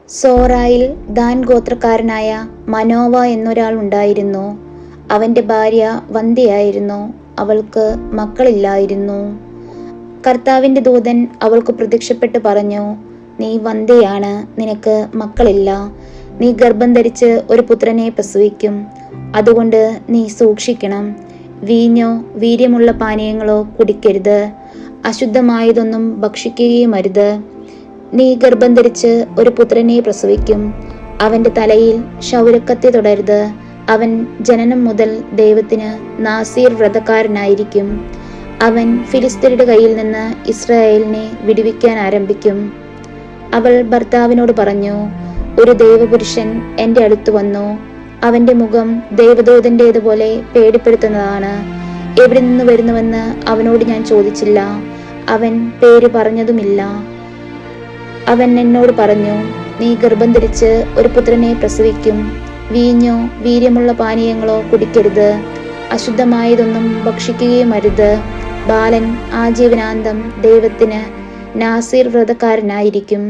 സോറായിൽ than ഗോത്രക്കാരനായ മനോവ എന്നൊരാൾ ഉണ്ടായിരുന്നു. അവന്റെ ഭാര്യ വന്ധ്യയായിരുന്നു. അവൾക്ക് മക്കളില്ലായിരുന്നു. കർത്താവിന്റെ ദൂതൻ അവൾക്ക് പ്രത്യക്ഷപ്പെട്ട് പറഞ്ഞു, നീ വന്ധ്യയാണ്, നിനക്ക് മക്കളില്ല. നീ ഗർഭം ധരിച്ച് ഒരു പുത്രനെ പ്രസവിക്കും. അതുകൊണ്ട് നീ സൂക്ഷിക്കണം. വീഞ്ഞോ വീര്യമുള്ള പാനീയങ്ങളോ കുടിക്കരുത്. അശുദ്ധമായതൊന്നും ഭക്ഷിക്കുകയും അരുത്. നീ ഗർഭം ധരിച്ച് ഒരു പുത്രനെ പ്രസവിക്കും. അവന്റെ തലയിൽ ക്ഷൗരക്കത്തി തൊടരുത്. അവൻ ജനനം മുതൽ ദൈവത്തിന് നാസീർ വ്രതക്കാരനായിരിക്കും. അവൻ ഫിലിസ്ത്യരുടെ കയ്യിൽ നിന്ന് ഇസ്രായേലിനെ വിടുവിക്കാൻ ആരംഭിക്കും. അവൾ ഭർത്താവിനോട് പറഞ്ഞു, ഒരു ദൈവപുരുഷൻ എൻ്റെ അടുത്ത് വന്നു. അവന്റെ മുഖം ദൈവദൂതന്റേതുപോലെ പേടിപ്പെടുത്തുന്നതാണ്. എവിടെ നിന്ന് വരുന്നുവെന്ന് അവനോട് ഞാൻ ചോദിച്ചില്ല. അവൻ പേര് പറഞ്ഞതുമില്ല. അവൻ എന്നോട് പറഞ്ഞു, നീ ഗർഭം ധരിച്ച് ഒരു പുത്രനെ പ്രസവിക്കും. വീഞ്ഞോ വീര്യമുള്ള പാനീയങ്ങളോ കുടിക്കരുത്. അശുദ്ധമായതൊന്നും ഭക്ഷിക്കുകയും അരുത്. ബാലൻ ആജീവനാന്തം ദൈവത്തിന് നാസീർ വ്രതക്കാരനായിരിക്കും.